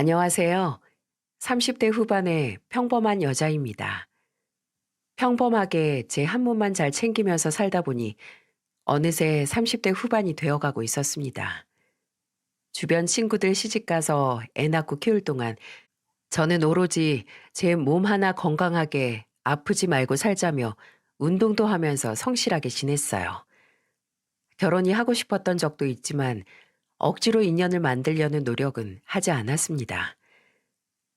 안녕하세요. 30대 후반의 평범한 여자입니다. 평범하게 제 한 몸만 잘 챙기면서 살다 보니 어느새 30대 후반이 되어가고 있었습니다. 주변 친구들 시집가서 애 낳고 키울 동안 저는 오로지 제 몸 하나 건강하게 아프지 말고 살자며 운동도 하면서 성실하게 지냈어요. 결혼이 하고 싶었던 적도 있지만 억지로 인연을 만들려는 노력은 하지 않았습니다.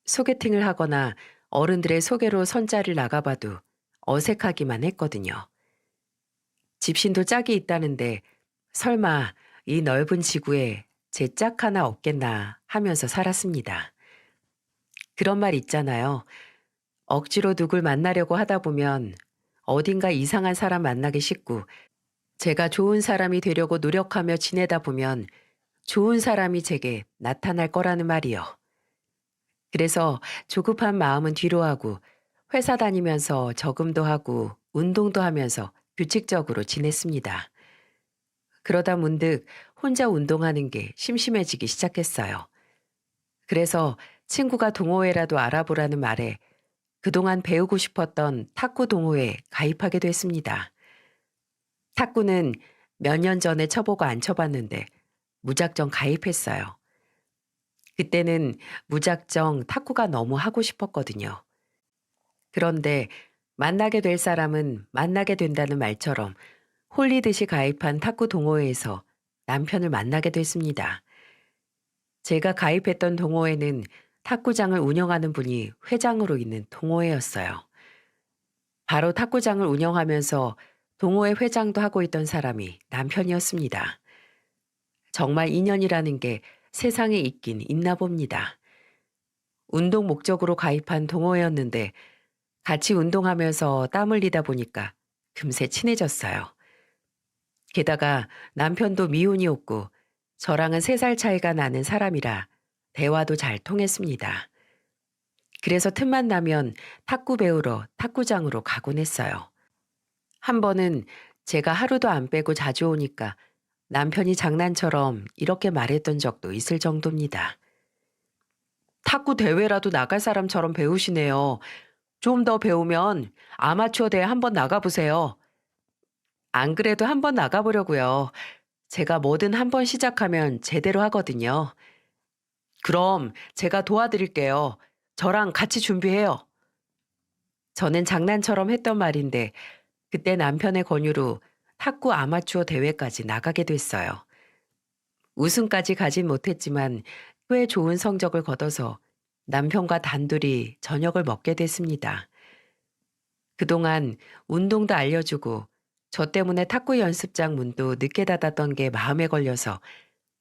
소개팅을 하거나 어른들의 소개로 선자를 나가봐도 어색하기만 했거든요. 집신도 짝이 있다는데 설마 이 넓은 지구에 제 짝 하나 없겠나 하면서 살았습니다. 그런 말 있잖아요. 억지로 누굴 만나려고 하다 보면 어딘가 이상한 사람 만나기 쉽고 제가 좋은 사람이 되려고 노력하며 지내다 보면 좋은 사람이 제게 나타날 거라는 말이요. 그래서 조급한 마음은 뒤로 하고 회사 다니면서 저금도 하고 운동도 하면서 규칙적으로 지냈습니다. 그러다 문득 혼자 운동하는 게 심심해지기 시작했어요. 그래서 친구가 동호회라도 알아보라는 말에 그동안 배우고 싶었던 탁구 동호회에 가입하게 됐습니다. 탁구는 몇 년 전에 쳐보고 안 쳐봤는데 무작정 가입했어요. 그때는 무작정 탁구가 너무 하고 싶었거든요. 그런데 만나게 될 사람은 만나게 된다는 말처럼 홀리듯이 가입한 탁구 동호회에서 남편을 만나게 됐습니다. 제가 가입했던 동호회는 탁구장을 운영하는 분이 회장으로 있는 동호회였어요. 바로 탁구장을 운영하면서 동호회 회장도 하고 있던 사람이 남편이었습니다. 정말 인연이라는 게 세상에 있긴 있나 봅니다. 운동 목적으로 가입한 동호회였는데 같이 운동하면서 땀 흘리다 보니까 금세 친해졌어요. 게다가 남편도 미혼이었고 저랑은 3살 차이가 나는 사람이라 대화도 잘 통했습니다. 그래서 틈만 나면 탁구 배우러 탁구장으로 가곤 했어요. 한 번은 제가 하루도 안 빼고 자주 오니까 남편이 장난처럼 이렇게 말했던 적도 있을 정도입니다. 탁구 대회라도 나갈 사람처럼 배우시네요. 좀 더 배우면 아마추어 대회 한번 나가보세요. 안 그래도 한번 나가보려고요. 제가 뭐든 한번 시작하면 제대로 하거든요. 그럼 제가 도와드릴게요. 저랑 같이 준비해요. 저는 장난처럼 했던 말인데 그때 남편의 권유로 탁구 아마추어 대회까지 나가게 됐어요. 우승까지 가진 못했지만 꽤 좋은 성적을 거둬서 남편과 단둘이 저녁을 먹게 됐습니다. 그동안 운동도 알려주고 저 때문에 탁구 연습장 문도 늦게 닫았던 게 마음에 걸려서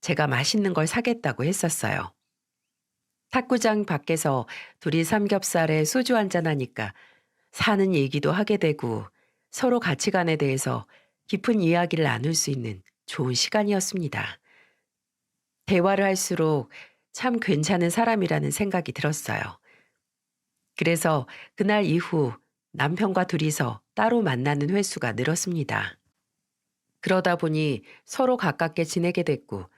제가 맛있는 걸 사겠다고 했었어요. 탁구장 밖에서 둘이 삼겹살에 소주 한잔 하니까 사는 얘기도 하게 되고 서로 가치관에 대해서 깊은 이야기를 나눌 수 있는 좋은 시간이었습니다. 대화를 할수록 참 괜찮은 사람이라는 생각이 들었어요. 그래서 그날 이후 남편과 둘이서 따로 만나는 횟수가 늘었습니다. 그러다 보니 서로 가깝게 지내게 됐고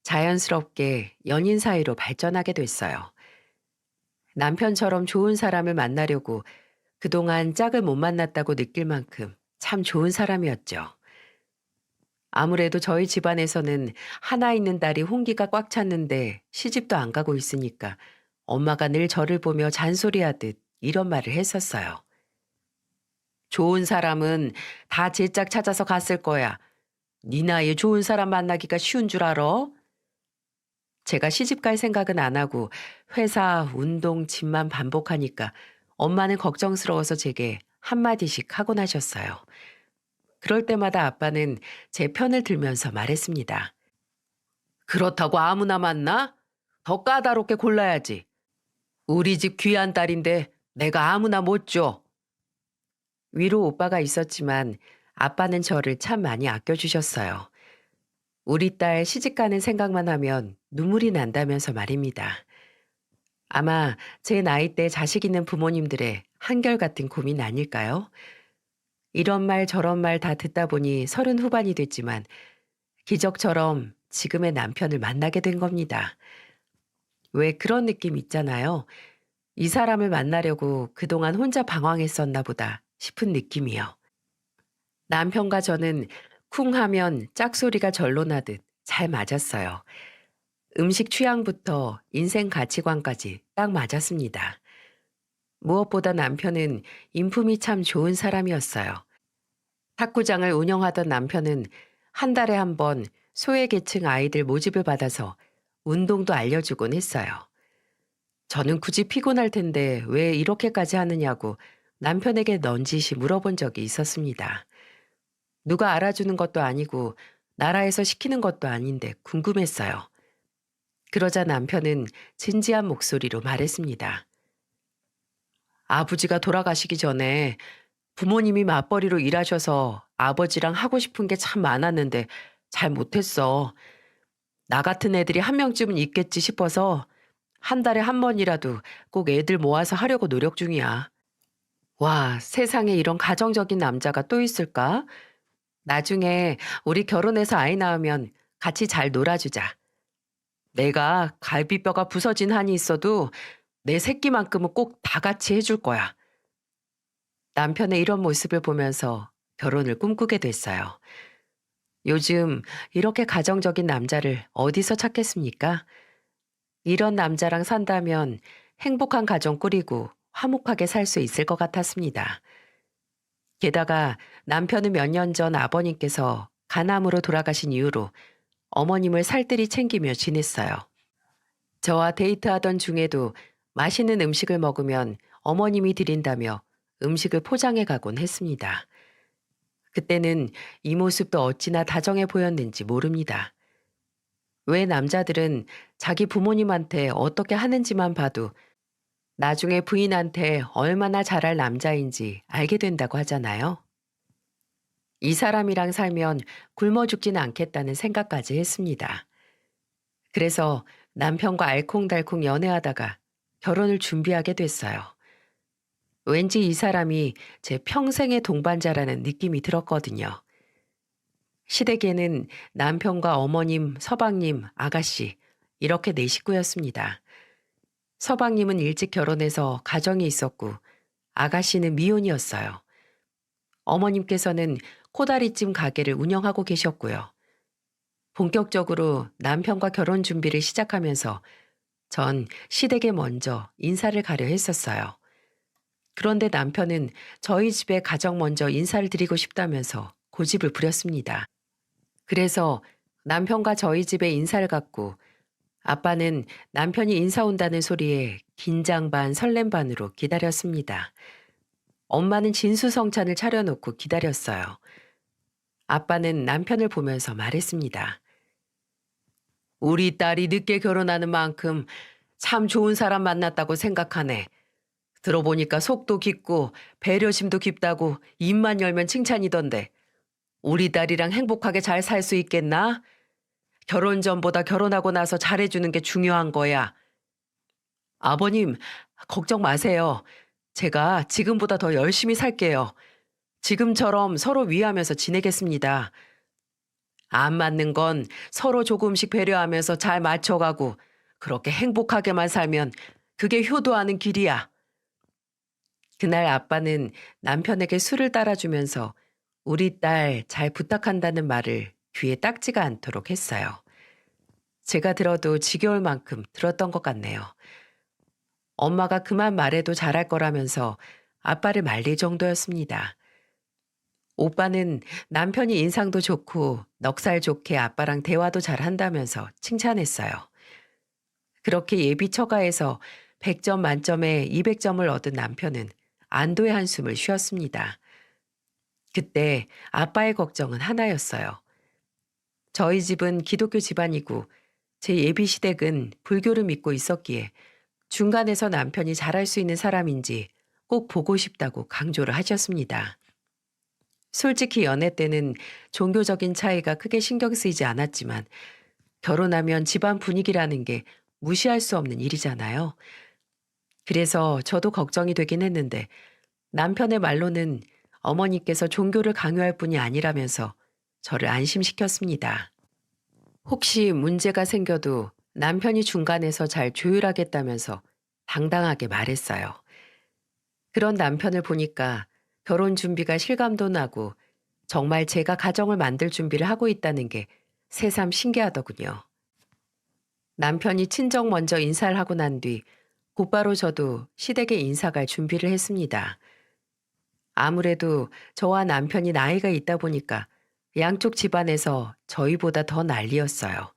자연스럽게 연인 사이로 발전하게 됐어요. 남편처럼 좋은 사람을 만나려고 그동안 짝을 못 만났다고 느낄 만큼 참 좋은 사람이었죠. 아무래도 저희 집안에서는 하나 있는 딸이 홍기가 꽉 찼는데 시집도 안 가고 있으니까 엄마가 늘 저를 보며 잔소리하듯 이런 말을 했었어요. 좋은 사람은 다 제 짝 찾아서 갔을 거야. 네 나이에 좋은 사람 만나기가 쉬운 줄 알아? 제가 시집 갈 생각은 안 하고 회사, 운동, 집만 반복하니까 엄마는 걱정스러워서 제게 한마디씩 하곤 하셨어요. 그럴 때마다 아빠는 제 편을 들면서 말했습니다. 그렇다고 아무나 만나? 더 까다롭게 골라야지. 우리 집 귀한 딸인데 내가 아무나 못 줘. 위로 오빠가 있었지만 아빠는 저를 참 많이 아껴주셨어요. 우리 딸 시집 가는 생각만 하면 눈물이 난다면서 말입니다. 아마 제 나이 때 자식 있는 부모님들의 한결같은 고민 아닐까요? 이런 말 저런 말 다 듣다 보니 30 후반이 됐지만 기적처럼 지금의 남편을 만나게 된 겁니다. 왜 그런 느낌 있잖아요. 이 사람을 만나려고 그동안 혼자 방황했었나 보다 싶은 느낌이요. 남편과 저는 쿵 하면 짝소리가 절로 나듯 잘 맞았어요. 음식 취향부터 인생 가치관까지 딱 맞았습니다. 무엇보다 남편은 인품이 참 좋은 사람이었어요. 탁구장을 운영하던 남편은 한 달에 한 번 소외계층 아이들 모집을 받아서 운동도 알려주곤 했어요. 저는 굳이 피곤할 텐데 왜 이렇게까지 하느냐고 남편에게 넌지시 물어본 적이 있었습니다. 누가 알아주는 것도 아니고 나라에서 시키는 것도 아닌데 궁금했어요. 그러자 남편은 진지한 목소리로 말했습니다. 아버지가 돌아가시기 전에 부모님이 맞벌이로 일하셔서 아버지랑 하고 싶은 게 참 많았는데 잘 못했어. 나 같은 애들이 한 명쯤은 있겠지 싶어서 한 달에 한 번이라도 꼭 애들 모아서 하려고 노력 중이야. 와, 세상에 이런 가정적인 남자가 또 있을까? 나중에 우리 결혼해서 아이 낳으면 같이 잘 놀아주자. 내가 갈비뼈가 부서진 한이 있어도 내 새끼만큼은 꼭 다 같이 해줄 거야. 남편의 이런 모습을 보면서 결혼을 꿈꾸게 됐어요. 요즘 이렇게 가정적인 남자를 어디서 찾겠습니까? 이런 남자랑 산다면 행복한 가정 꾸리고 화목하게 살 수 있을 것 같았습니다. 게다가 남편은 몇 년 전 아버님께서 간암으로 돌아가신 이후로 어머님을 살뜰히 챙기며 지냈어요. 저와 데이트하던 중에도 맛있는 음식을 먹으면 어머님이 드린다며 음식을 포장해 가곤 했습니다. 그때는 이 모습도 어찌나 다정해 보였는지 모릅니다. 왜 남자들은 자기 부모님한테 어떻게 하는지만 봐도 나중에 부인한테 얼마나 잘할 남자인지 알게 된다고 하잖아요. 이 사람이랑 살면 굶어 죽진 않겠다는 생각까지 했습니다. 그래서 남편과 알콩달콩 연애하다가 결혼을 준비하게 됐어요. 왠지 이 사람이 제 평생의 동반자라는 느낌이 들었거든요. 시댁에는 남편과 어머님, 서방님, 아가씨, 이렇게 네 식구였습니다. 서방님은 일찍 결혼해서 가정이 있었고, 아가씨는 미혼이었어요. 어머님께서는 코다리찜 가게를 운영하고 계셨고요. 본격적으로 남편과 결혼 준비를 시작하면서 전 시댁에 먼저 인사를 가려 했었어요. 그런데 남편은 저희 집에 가장 먼저 인사를 드리고 싶다면서 고집을 부렸습니다. 그래서 남편과 저희 집에 인사를 갔고 아빠는 남편이 인사 온다는 소리에 긴장 반 설렘 반으로 기다렸습니다. 엄마는 진수성찬을 차려놓고 기다렸어요. 아빠는 남편을 보면서 말했습니다. 우리 딸이 늦게 결혼하는 만큼 참 좋은 사람 만났다고 생각하네. 들어보니까 속도 깊고 배려심도 깊다고 입만 열면 칭찬이던데 우리 딸이랑 행복하게 잘 살 수 있겠나? 결혼 전보다 결혼하고 나서 잘해주는 게 중요한 거야. 아버님, 걱정 마세요. 제가 지금보다 더 열심히 살게요. 지금처럼 서로 위하면서 지내겠습니다. 안 맞는 건 서로 조금씩 배려하면서 잘 맞춰가고 그렇게 행복하게만 살면 그게 효도하는 길이야. 그날 아빠는 남편에게 술을 따라주면서 우리 딸 잘 부탁한다는 말을 귀에 딱지가 않도록 했어요. 제가 들어도 지겨울 만큼 들었던 것 같네요. 엄마가 그만 말해도 잘할 거라면서 아빠를 말릴 정도였습니다. 오빠는 남편이 인상도 좋고 넉살 좋게 아빠랑 대화도 잘 한다면서 칭찬했어요. 그렇게 예비 처가에서 100점 만점에 200점을 얻은 남편은 안도의 한숨을 쉬었습니다. 그때 아빠의 걱정은 하나였어요. 저희 집은 기독교 집안이고 제 예비 시댁은 불교를 믿고 있었기에 중간에서 남편이 잘할 수 있는 사람인지 꼭 보고 싶다고 강조를 하셨습니다. 솔직히 연애 때는 종교적인 차이가 크게 신경 쓰이지 않았지만 결혼하면 집안 분위기라는 게 무시할 수 없는 일이잖아요. 그래서 저도 걱정이 되긴 했는데 남편의 말로는 어머니께서 종교를 강요할 뿐이 아니라면서 저를 안심시켰습니다. 혹시 문제가 생겨도 남편이 중간에서 잘 조율하겠다면서 당당하게 말했어요. 그런 남편을 보니까 결혼 준비가 실감도 나고 정말 제가 가정을 만들 준비를 하고 있다는 게 새삼 신기하더군요. 남편이 친정 먼저 인사를 하고 난 뒤 곧바로 저도 시댁에 인사 갈 준비를 했습니다. 아무래도 저와 남편이 나이가 있다 보니까 양쪽 집안에서 저희보다 더 난리였어요.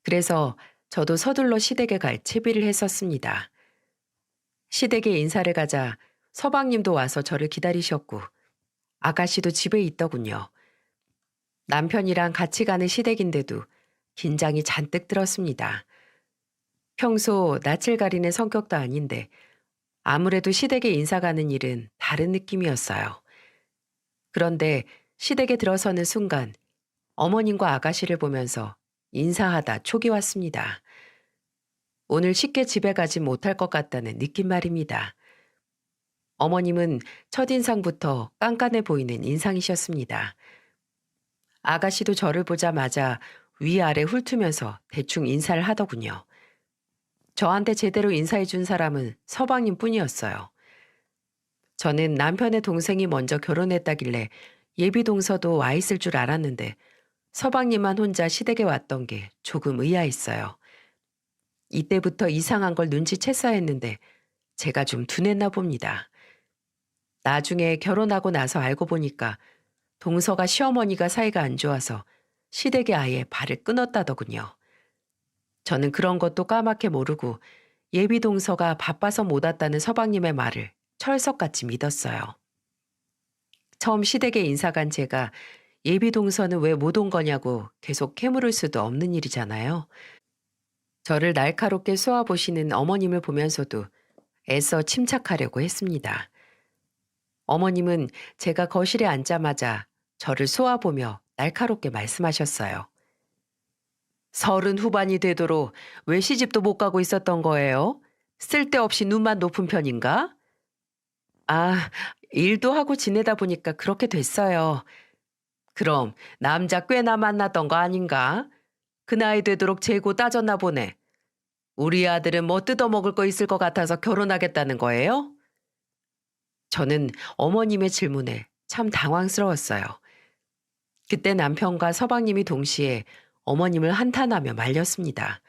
그래서 저도 서둘러 시댁에 갈 채비를 했었습니다. 시댁에 인사를 가자 서방님도 와서 저를 기다리셨고 아가씨도 집에 있더군요. 남편이랑 같이 가는 시댁인데도 긴장이 잔뜩 들었습니다. 평소 낯을 가리는 성격도 아닌데 아무래도 시댁에 인사 가는 일은 다른 느낌이었어요. 그런데 시댁에 들어서는 순간 어머님과 아가씨를 보면서 인사하다 촉이 왔습니다. 오늘 쉽게 집에 가지 못할 것 같다는 느낌 말입니다. 어머님은 첫인상부터 깐깐해 보이는 인상이셨습니다. 아가씨도 저를 보자마자 위아래 훑으면서 대충 인사를 하더군요. 저한테 제대로 인사해 준 사람은 서방님 뿐이었어요. 저는 남편의 동생이 먼저 결혼했다길래 예비 동서도 와 있을 줄 알았는데 서방님만 혼자 시댁에 왔던 게 조금 의아했어요. 이때부터 이상한 걸 눈치챘어야 했는데 제가 좀 둔했나 봅니다. 나중에 결혼하고 나서 알고 보니까 동서가 시어머니가 사이가 안 좋아서 시댁에 아예 발을 끊었다더군요. 저는 그런 것도 까맣게 모르고 예비 동서가 바빠서 못 왔다는 서방님의 말을 철석같이 믿었어요. 처음 시댁에 인사 간 제가 예비 동서는 왜 못 온 거냐고 계속 캐물을 수도 없는 일이잖아요. 저를 날카롭게 쏘아보시는 어머님을 보면서도 애써 침착하려고 했습니다. 어머님은 제가 거실에 앉자마자 저를 쏘아보며 날카롭게 말씀하셨어요. 30 후반이 되도록 왜 시집도 못 가고 있었던 거예요? 쓸데없이 눈만 높은 편인가? 아, 일도 하고 지내다 보니까 그렇게 됐어요. 그럼 남자 꽤나 만났던 거 아닌가? 그 나이 되도록 재고 따졌나 보네. 우리 아들은 뭐 뜯어먹을 거 있을 것 같아서 결혼하겠다는 거예요? 저는 어머님의 질문에 참 당황스러웠어요. 그때 남편과 서방님이 동시에 어머님을 한탄하며 말렸습니다.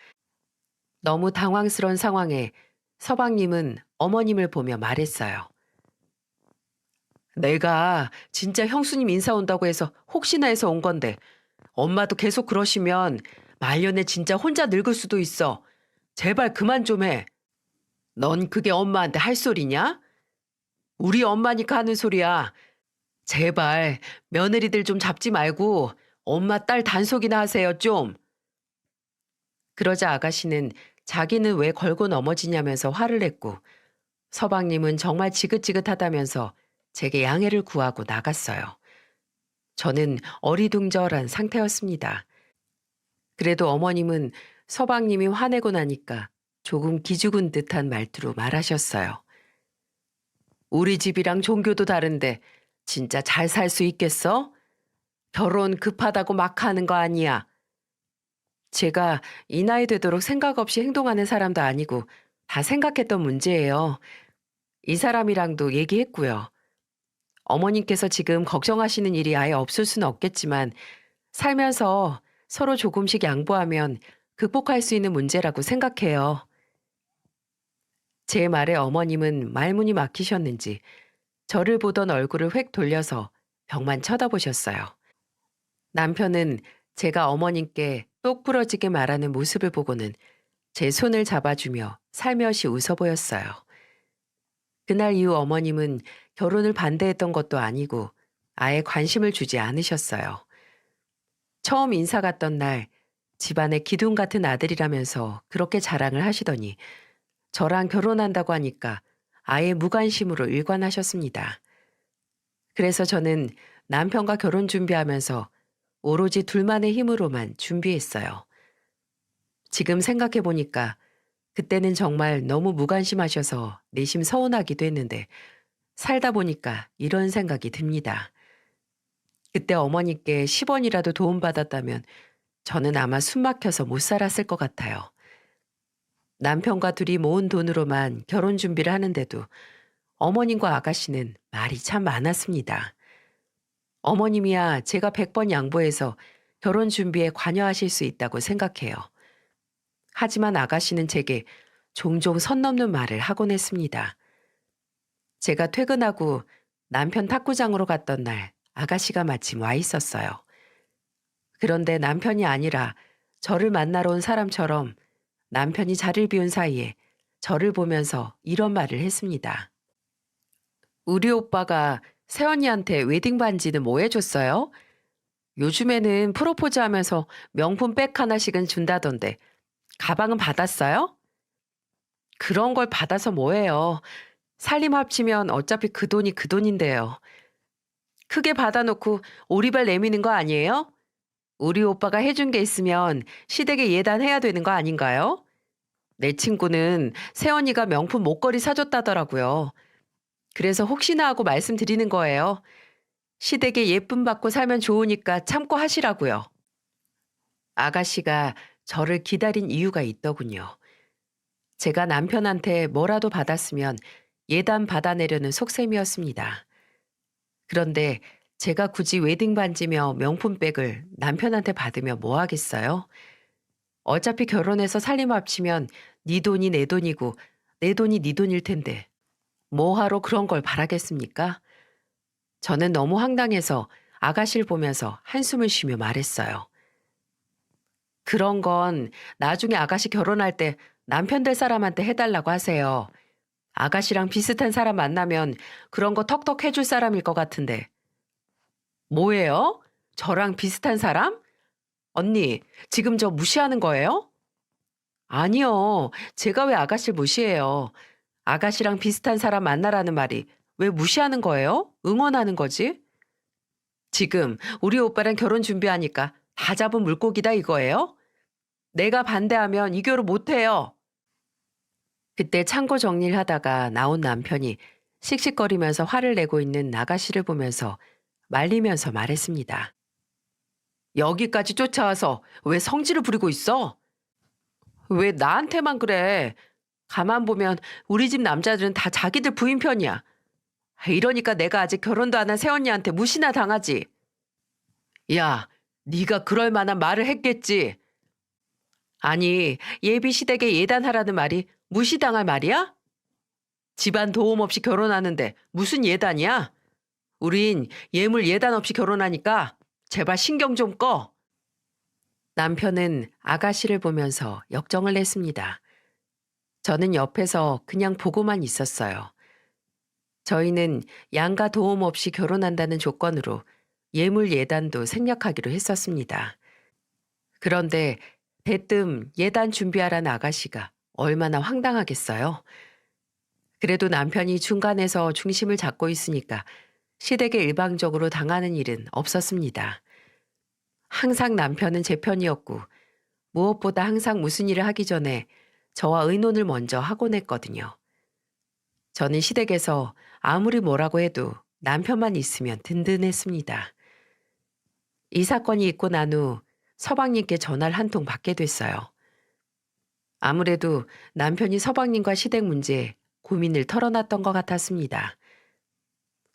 너무 당황스러운 상황에 서방님은 어머님을 보며 말했어요. 내가 진짜 형수님 인사 온다고 해서 혹시나 해서 온 건데 엄마도 계속 그러시면 말년에 진짜 혼자 늙을 수도 있어. 제발 그만 좀 해. 넌 그게 엄마한테 할 소리냐? 우리 엄마니까 하는 소리야. 제발 며느리들 좀 잡지 말고 엄마 딸 단속이나 하세요 좀. 그러자 아가씨는 자기는 왜 걸고 넘어지냐면서 화를 냈고 서방님은 정말 지긋지긋하다면서 제게 양해를 구하고 나갔어요. 저는 어리둥절한 상태였습니다. 그래도 어머님은 서방님이 화내고 나니까 조금 기죽은 듯한 말투로 말하셨어요. 우리 집이랑 종교도 다른데 진짜 잘 살 수 있겠어? 결혼 급하다고 막 하는 거 아니야. 제가 이 나이 되도록 생각 없이 행동하는 사람도 아니고 다 생각했던 문제예요. 이 사람이랑도 얘기했고요. 어머님께서 지금 걱정하시는 일이 아예 없을 수는 없겠지만 살면서 서로 조금씩 양보하면 극복할 수 있는 문제라고 생각해요. 제 말에 어머님은 말문이 막히셨는지 저를 보던 얼굴을 획 돌려서 벽만 쳐다보셨어요. 남편은 제가 어머님께 똑 부러지게 말하는 모습을 보고는 제 손을 잡아주며 살며시 웃어 보였어요. 그날 이후 어머님은 결혼을 반대했던 것도 아니고 아예 관심을 주지 않으셨어요. 처음 인사 갔던 날 집안의 기둥 같은 아들이라면서 그렇게 자랑을 하시더니 저랑 결혼한다고 하니까 아예 무관심으로 일관하셨습니다. 그래서 저는 남편과 결혼 준비하면서 오로지 둘만의 힘으로만 준비했어요. 지금 생각해 보니까 그때는 정말 너무 무관심하셔서 내심 서운하기도 했는데 살다 보니까 이런 생각이 듭니다. 그때 어머니께 10원이라도 도움받았다면 저는 아마 숨 막혀서 못 살았을 것 같아요. 남편과 둘이 모은 돈으로만 결혼 준비를 하는데도 어머님과 아가씨는 말이 참 많았습니다. 어머님이야 제가 100번 양보해서 결혼 준비에 관여하실 수 있다고 생각해요. 하지만 아가씨는 제게 종종 선 넘는 말을 하곤 했습니다. 제가 퇴근하고 남편 탁구장으로 갔던 날 아가씨가 마침 와 있었어요. 그런데 남편이 아니라 저를 만나러 온 사람처럼 남편이 자리를 비운 사이에 저를 보면서 이런 말을 했습니다. 우리 오빠가 새언니한테 웨딩 반지는 뭐 해줬어요? 요즘에는 프로포즈 하면서 명품 백 하나씩은 준다던데 가방은 받았어요? 그런 걸 받아서 뭐해요. 살림 합치면 어차피 그 돈이 그 돈인데요. 크게 받아놓고 오리발 내미는 거 아니에요? 우리 오빠가 해준 게 있으면 시댁에 예단해야 되는 거 아닌가요? 내 친구는 새언니가 명품 목걸이 사줬다더라고요. 그래서 혹시나 하고 말씀드리는 거예요. 시댁에 예쁨 받고 살면 좋으니까 참고 하시라고요. 아가씨가 저를 기다린 이유가 있더군요. 제가 남편한테 뭐라도 받았으면 예단 받아내려는 속셈이었습니다. 그런데 제가 굳이 웨딩 반지며 명품백을 남편한테 받으면 뭐 하겠어요? 어차피 결혼해서 살림 합치면 네 돈이 내 돈이고 내 돈이 네 돈일 텐데 뭐하러 그런 걸 바라겠습니까? 저는 너무 황당해서 아가씨를 보면서 한숨을 쉬며 말했어요. 그런 건 나중에 아가씨 결혼할 때 남편 될 사람한테 해달라고 하세요. 아가씨랑 비슷한 사람 만나면 그런 거 턱턱 해줄 사람일 것 같은데. 뭐예요? 저랑 비슷한 사람? 언니, 지금 저 무시하는 거예요? 아니요. 제가 왜 아가씨를 무시해요. 아가씨랑 비슷한 사람 만나라는 말이 왜 무시하는 거예요? 응원하는 거지? 지금 우리 오빠랑 결혼 준비하니까 다 잡은 물고기다 이거예요? 내가 반대하면 이 결혼 못해요. 그때 창고 정리를 하다가 나온 남편이 씩씩거리면서 화를 내고 있는 아가씨를 보면서 말리면서 말했습니다. 여기까지 쫓아와서 왜 성질을 부리고 있어? 왜 나한테만 그래? 가만 보면 우리 집 남자들은 다 자기들 부인 편이야. 이러니까 내가 아직 결혼도 안 한 새언니한테 무시나 당하지. 야, 네가 그럴 만한 말을 했겠지. 아니, 예비 시댁에 예단하라는 말이 무시당할 말이야? 집안 도움 없이 결혼하는데 무슨 예단이야? 우린 예물 예단 없이 결혼하니까 제발 신경 좀 꺼. 남편은 아가씨를 보면서 역정을 냈습니다. 저는 옆에서 그냥 보고만 있었어요. 저희는 양가 도움 없이 결혼한다는 조건으로 예물 예단도 생략하기로 했었습니다. 그런데 대뜸 예단 준비하라는 아가씨가 얼마나 황당하겠어요? 그래도 남편이 중간에서 중심을 잡고 있으니까 시댁에 일방적으로 당하는 일은 없었습니다. 항상 남편은 제 편이었고 무엇보다 항상 무슨 일을 하기 전에 저와 의논을 먼저 하곤 했거든요. 저는 시댁에서 아무리 뭐라고 해도 남편만 있으면 든든했습니다. 이 사건이 있고 난 후 서방님께 전화를 한 통 받게 됐어요. 아무래도 남편이 서방님과 시댁 문제에 고민을 털어놨던 것 같았습니다.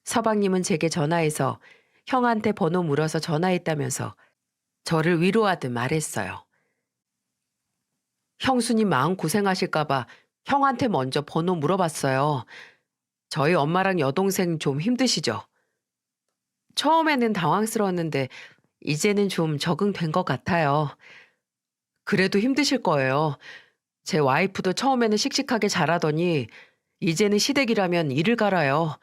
서방님은 제게 전화해서 형한테 번호 물어서 전화했다면서 저를 위로하듯 말했어요. 형수님 마음 고생하실까봐 형한테 먼저 번호 물어봤어요. 저희 엄마랑 여동생 좀 힘드시죠? 처음에는 당황스러웠는데 이제는 좀 적응된 것 같아요. 그래도 힘드실 거예요. 제 와이프도 처음에는 씩씩하게 잘하더니 이제는 시댁이라면 이를 갈아요.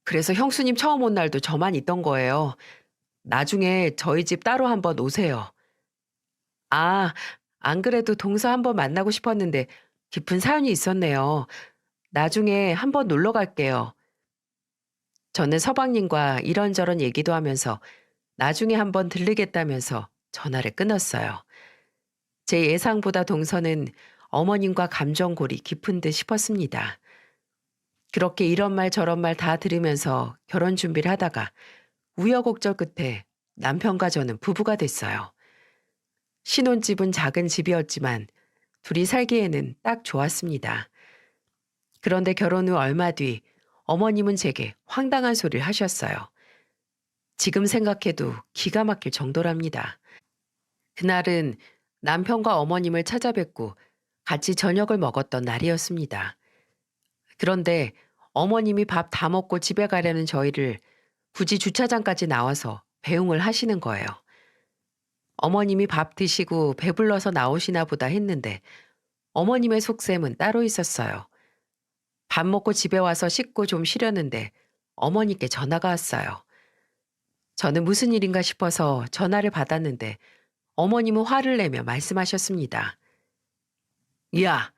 그래서 형수님 처음 온 날도 저만 있던 거예요. 나중에 저희 집 따로 한번 오세요. 아, 안 그래도 동서 한번 만나고 싶었는데 깊은 사연이 있었네요. 나중에 한번 놀러 갈게요. 저는 서방님과 이런저런 얘기도 하면서 나중에 한번 들르겠다면서 전화를 끊었어요. 제 예상보다 동서는 어머님과 감정골이 깊은 듯 싶었습니다. 그렇게 이런 말 저런 말 다 들으면서 결혼 준비를 하다가 우여곡절 끝에 남편과 저는 부부가 됐어요. 신혼집은 작은 집이었지만 둘이 살기에는 딱 좋았습니다. 그런데 결혼 후 얼마 뒤 어머님은 제게 황당한 소리를 하셨어요. 지금 생각해도 기가 막힐 정도랍니다. 그날은 남편과 어머님을 찾아뵙고 같이 저녁을 먹었던 날이었습니다. 그런데 어머님이 밥 다 먹고 집에 가려는 저희를 굳이 주차장까지 나와서 배웅을 하시는 거예요. 어머님이 밥 드시고 배불러서 나오시나 보다 했는데 어머님의 속셈은 따로 있었어요. 밥 먹고 집에 와서 씻고 좀 쉬려는데 어머니께 전화가 왔어요. 저는 무슨 일인가 싶어서 전화를 받았는데 어머님은 화를 내며 말씀하셨습니다. 야,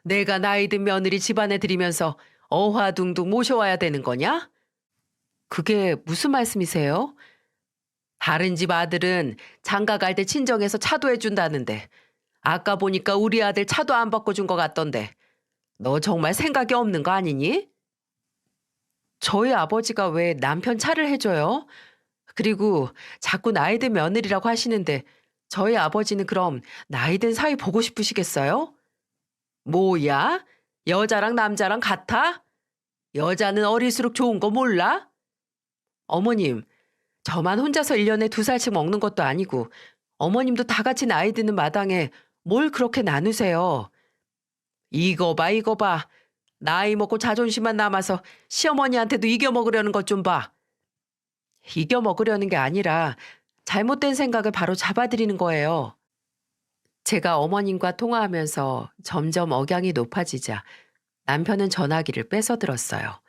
내가 나이 든 며느리 집안에 들이면서 어화둥둥 모셔와야 되는 거냐? 그게 무슨 말씀이세요? 다른 집 아들은 장가 갈 때 친정에서 차도 해준다는데 아까 보니까 우리 아들 차도 안 바꿔준 것 같던데 너 정말 생각이 없는 거 아니니? 저희 아버지가 왜 남편 차를 해줘요? 그리고 자꾸 나이 든 며느리라고 하시는데 저희 아버지는 그럼 나이 든 사위 보고 싶으시겠어요? 뭐야? 여자랑 남자랑 같아? 여자는 어릴수록 좋은 거 몰라? 어머님, 저만 혼자서 1년에 2살씩 먹는 것도 아니고 어머님도 다 같이 나이 드는 마당에 뭘 그렇게 나누세요? 이거 봐, 이거 봐. 나이 먹고 자존심만 남아서 시어머니한테도 이겨먹으려는 것 좀 봐. 이겨먹으려는 게 아니라 잘못된 생각을 바로 잡아드리는 거예요. 제가 어머님과 통화하면서 점점 억양이 높아지자 남편은 전화기를 뺏어 들었어요.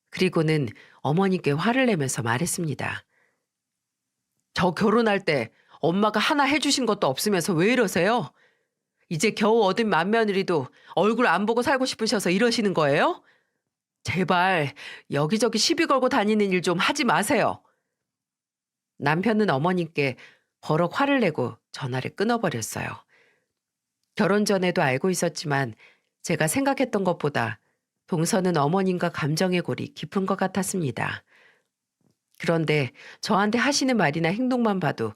그리고는 어머니께 화를 내면서 말했습니다. 저 결혼할 때 엄마가 하나 해주신 것도 없으면서 왜 이러세요? 이제 겨우 얻은 맏며느리도 얼굴 안 보고 살고 싶으셔서 이러시는 거예요? 제발 여기저기 시비 걸고 다니는 일 좀 하지 마세요. 남편은 어머님께 버럭 화를 내고 전화를 끊어버렸어요. 결혼 전에도 알고 있었지만 제가 생각했던 것보다 동서는 어머님과 감정의 골이 깊은 것 같았습니다. 그런데 저한테 하시는 말이나 행동만 봐도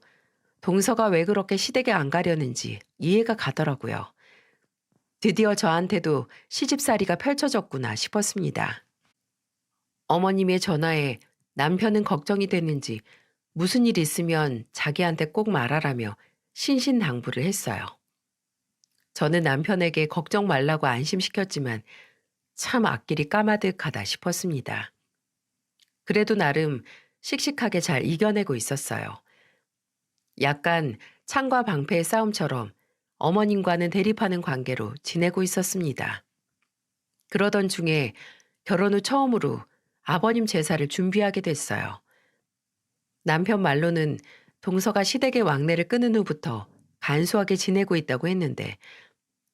동서가 왜 그렇게 시댁에 안 가려는지 이해가 가더라고요. 드디어 저한테도 시집살이가 펼쳐졌구나 싶었습니다. 어머님의 전화에 남편은 걱정이 됐는지 무슨 일 있으면 자기한테 꼭 말하라며 신신당부를 했어요. 저는 남편에게 걱정 말라고 안심시켰지만 참 앞길이 까마득하다 싶었습니다. 그래도 나름 씩씩하게 잘 이겨내고 있었어요. 약간 창과 방패의 싸움처럼 어머님과는 대립하는 관계로 지내고 있었습니다. 그러던 중에 결혼 후 처음으로 아버님 제사를 준비하게 됐어요. 남편 말로는 동서가 시댁의 왕래를 끊은 후부터 간소하게 지내고 있다고 했는데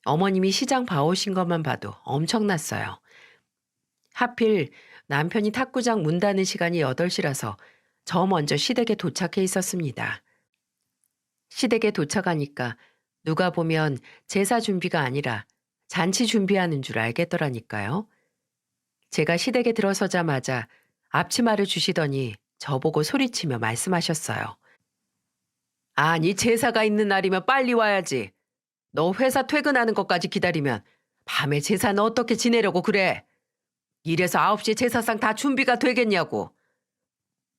어머님이 시장 봐오신 것만 봐도 엄청났어요. 하필 남편이 탁구장 문 닫는 시간이 8시라서 저 먼저 시댁에 도착해 있었습니다. 시댁에 도착하니까 누가 보면 제사 준비가 아니라 잔치 준비하는 줄 알겠더라니까요. 제가 시댁에 들어서자마자 앞치마를 주시더니 저보고 소리치며 말씀하셨어요. 아니 제사가 있는 날이면 빨리 와야지. 너 회사 퇴근하는 것까지 기다리면 밤에 제사는 어떻게 지내려고 그래? 이래서 9시에 제사상 다 준비가 되겠냐고.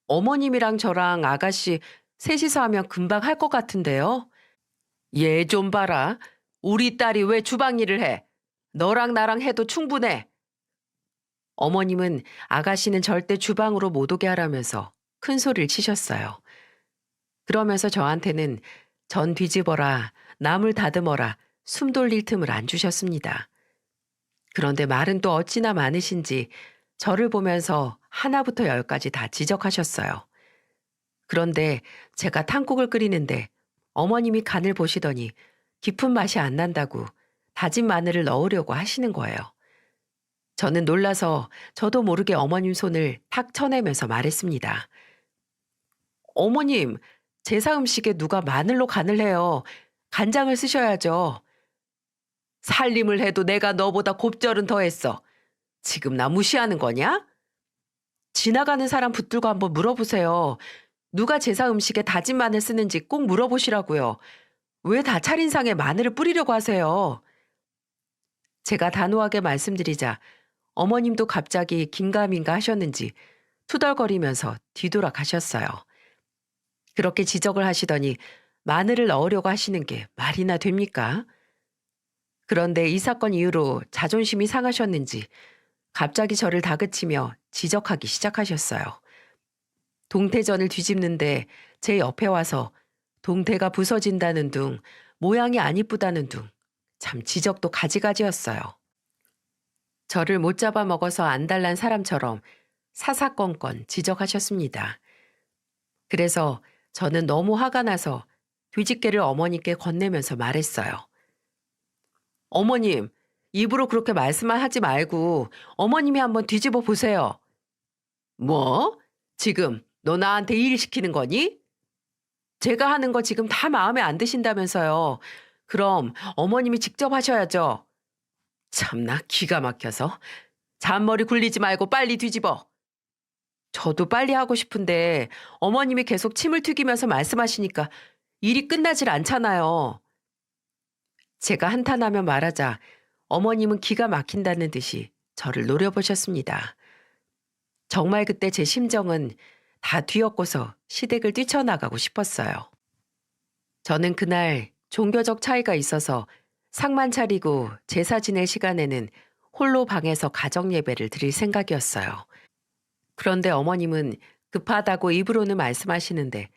어머님이랑 저랑 아가씨 셋이서 하면 금방 할 것 같은데요. 얘 좀 봐라. 우리 딸이 왜 주방 일을 해? 너랑 나랑 해도 충분해. 어머님은 아가씨는 절대 주방으로 못 오게 하라면서 큰 소리를 치셨어요. 그러면서 저한테는 전 뒤집어라, 나물 다듬어라, 숨 돌릴 틈을 안 주셨습니다. 그런데 말은 또 어찌나 많으신지 저를 보면서 하나부터 10까지 다 지적하셨어요. 그런데 제가 탕국을 끓이는데 어머님이 간을 보시더니 깊은 맛이 안 난다고 다진 마늘을 넣으려고 하시는 거예요. 저는 놀라서 저도 모르게 어머님 손을 탁 쳐내면서 말했습니다. 어머님, 제사 음식에 누가 마늘로 간을 해요. 간장을 쓰셔야죠. 살림을 해도 내가 너보다 곱절은 더 했어. 지금 나 무시하는 거냐? 지나가는 사람 붙들고 한번 물어보세요. 누가 제사 음식에 다진 마늘 쓰는지 꼭 물어보시라고요. 왜 다 차린상에 마늘을 뿌리려고 하세요? 제가 단호하게 말씀드리자 어머님도 갑자기 긴가민가 하셨는지 투덜거리면서 뒤돌아 가셨어요. 그렇게 지적을 하시더니 마늘을 넣으려고 하시는 게 말이나 됩니까? 그런데 이 사건 이후로 자존심이 상하셨는지 갑자기 저를 다그치며 지적하기 시작하셨어요. 동태전을 뒤집는데 제 옆에 와서 동태가 부서진다는 둥, 모양이 안 이쁘다는 둥, 참 지적도 가지가지였어요. 저를 못 잡아먹어서 안달난 사람처럼 사사건건 지적하셨습니다. 그래서 저는 너무 화가 나서 뒤집개를 어머니께 건네면서 말했어요. 어머님, 입으로 그렇게 말씀만 하지 말고 어머님이 한번 뒤집어 보세요. 뭐? 지금 너 나한테 일 시키는 거니? 제가 하는 거 지금 다 마음에 안 드신다면서요. 그럼 어머님이 직접 하셔야죠. 참나 기가 막혀서. 잔머리 굴리지 말고 빨리 뒤집어. 저도 빨리 하고 싶은데 어머님이 계속 침을 튀기면서 말씀하시니까 일이 끝나질 않잖아요. 제가 한탄하며 말하자 어머님은 기가 막힌다는 듯이 저를 노려보셨습니다. 정말 그때 제 심정은 다 뒤엎고서 시댁을 뛰쳐나가고 싶었어요. 저는 그날 종교적 차이가 있어서 상만 차리고 제사 지낼 시간에는 홀로 방에서 가정 예배를 드릴 생각이었어요. 그런데 어머님은 급하다고 입으로는 말씀하시는데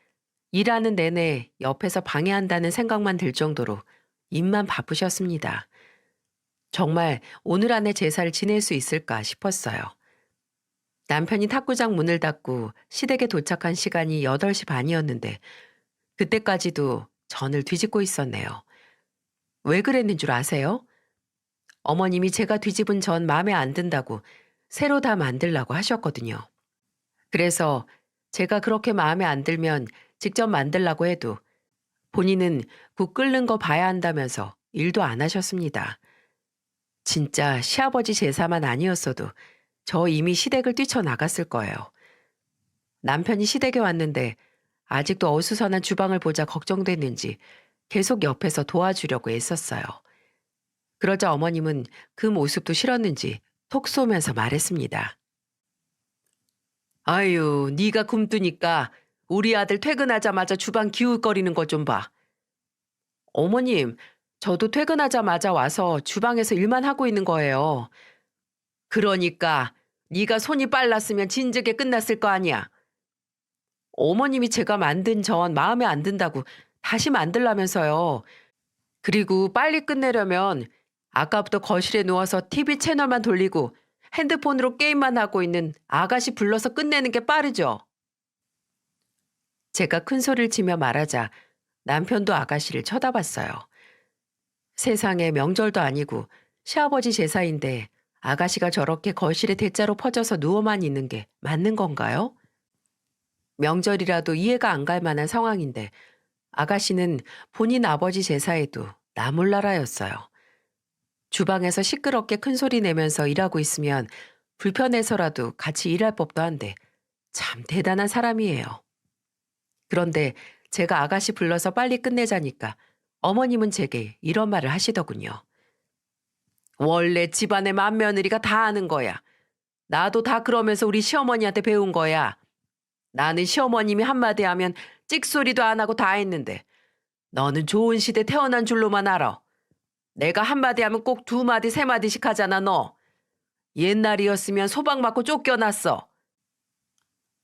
일하는 내내 옆에서 방해한다는 생각만 들 정도로 입만 바쁘셨습니다. 정말 오늘 안에 제사를 지낼 수 있을까 싶었어요. 남편이 탁구장 문을 닫고 시댁에 도착한 시간이 8시 반이었는데 그때까지도 전을 뒤집고 있었네요. 왜 그랬는 줄 아세요? 어머님이 제가 뒤집은 전 마음에 안 든다고 새로 다 만들라고 하셨거든요. 그래서 제가 그렇게 마음에 안 들면 직접 만들라고 해도 본인은 국 끓는 거 봐야 한다면서 일도 안 하셨습니다. 진짜 시아버지 제사만 아니었어도 저 이미 시댁을 뛰쳐나갔을 거예요. 남편이 시댁에 왔는데 아직도 어수선한 주방을 보자 걱정됐는지 계속 옆에서 도와주려고 애썼어요. 그러자 어머님은 그 모습도 싫었는지 톡 쏘면서 말했습니다. 아유, 네가 굶뜨니까 우리 아들 퇴근하자마자 주방 기웃거리는 것 좀 봐. 어머님, 저도 퇴근하자마자 와서 주방에서 일만 하고 있는 거예요. 그러니까 네가 손이 빨랐으면 진즉에 끝났을 거 아니야. 어머님이 제가 만든 전 마음에 안 든다고 다시 만들라면서요. 그리고 빨리 끝내려면 아까부터 거실에 누워서 TV 채널만 돌리고 핸드폰으로 게임만 하고 있는 아가씨 불러서 끝내는 게 빠르죠. 제가 큰 소리를 치며 말하자 남편도 아가씨를 쳐다봤어요. 세상에 명절도 아니고 시아버지 제사인데 아가씨가 저렇게 거실에 대자로 퍼져서 누워만 있는 게 맞는 건가요? 명절이라도 이해가 안 갈 만한 상황인데 아가씨는 본인 아버지 제사에도 나몰라라였어요. 주방에서 시끄럽게 큰 소리 내면서 일하고 있으면 불편해서라도 같이 일할 법도 한데 참 대단한 사람이에요. 그런데 제가 아가씨 불러서 빨리 끝내자니까 어머님은 제게 이런 말을 하시더군요. 원래 집안의 맏며느리가 다 아는 거야. 나도 다 그러면서 우리 시어머니한테 배운 거야. 나는 시어머님이 한마디 하면 찍소리도 안 하고 다 했는데 너는 좋은 시대 태어난 줄로만 알아. 내가 한마디 하면 꼭 2마디 3마디씩 하잖아 너. 옛날이었으면 소방 맞고 쫓겨났어.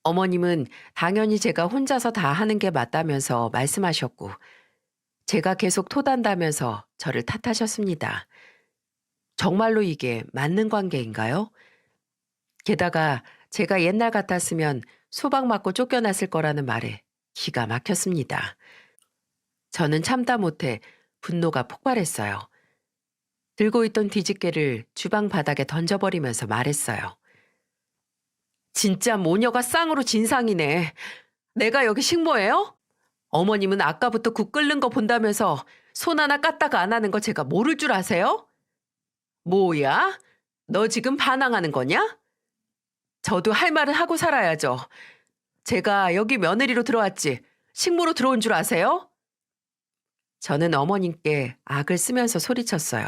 어머님은 당연히 제가 혼자서 다 하는 게 맞다면서 말씀하셨고 제가 계속 토단다면서 저를 탓하셨습니다. 정말로 이게 맞는 관계인가요? 게다가 제가 옛날 같았으면 소방 맞고 쫓겨났을 거라는 말에 기가 막혔습니다. 저는 참다 못해 분노가 폭발했어요. 들고 있던 뒤집개를 주방 바닥에 던져버리면서 말했어요. 진짜 모녀가 쌍으로 진상이네. 내가 여기 식모예요? 어머님은 아까부터 국 끓는 거 본다면서 손 하나 까딱 안 하는 거 제가 모를 줄 아세요? 뭐야? 너 지금 반항하는 거냐? 저도 할 말은 하고 살아야죠. 제가 여기 며느리로 들어왔지 식모로 들어온 줄 아세요? 저는 어머님께 악을 쓰면서 소리쳤어요.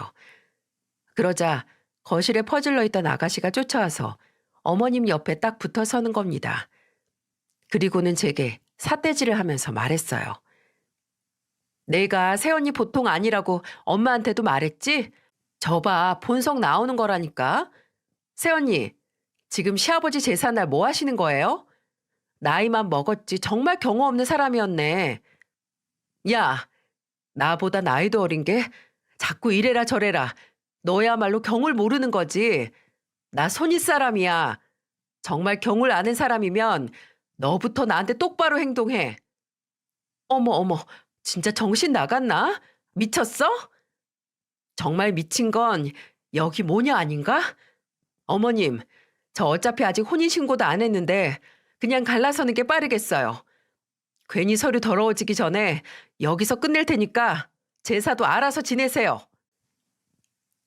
그러자 거실에 퍼질러 있던 아가씨가 쫓아와서 어머님 옆에 딱 붙어 서는 겁니다. 그리고는 제게 삿대질을 하면서 말했어요. 내가 새언니 보통 아니라고 엄마한테도 말했지? 저봐, 본성 나오는 거라니까. 새언니, 지금 시아버지 제사날 뭐 하시는 거예요? 나이만 먹었지 정말 경우 없는 사람이었네. 야, 나보다 나이도 어린 게 자꾸 이래라 저래라. 너야말로 경을 모르는 거지. 나 손윗 사람이야. 정말 경을 아는 사람이면 너부터 나한테 똑바로 행동해. 어머, 어머, 진짜 정신 나갔나? 미쳤어? 정말 미친 건 여기 모녀 아닌가? 어머님, 저 어차피 아직 혼인신고도 안 했는데 그냥 갈라서는 게 빠르겠어요. 괜히 서류 더러워지기 전에 여기서 끝낼 테니까 제사도 알아서 지내세요.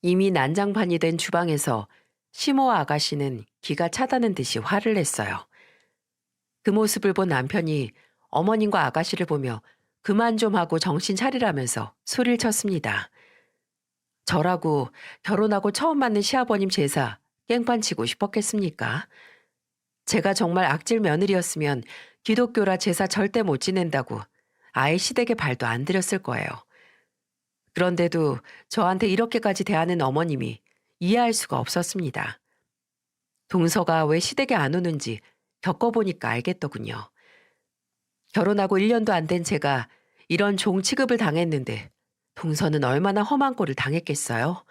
이미 난장판이 된 주방에서 시모와 아가씨는 기가 차다는 듯이 화를 냈어요. 그 모습을 본 남편이 어머님과 아가씨를 보며 그만 좀 하고 정신 차리라면서 소리를 쳤습니다. 저라고 결혼하고 처음 맞는 시아버님 제사 깽판치고 싶었겠습니까? 제가 정말 악질 며느리였으면 기독교라 제사 절대 못 지낸다고 아예 시댁에 발도 안 들였을 거예요. 그런데도 저한테 이렇게까지 대하는 어머님이 이해할 수가 없었습니다. 동서가 왜 시댁에 안 오는지 겪어보니까 알겠더군요. 결혼하고 1년도 안 된 제가 이런 종 취급을 당했는데 동서는 얼마나 험한 꼴을 당했겠어요?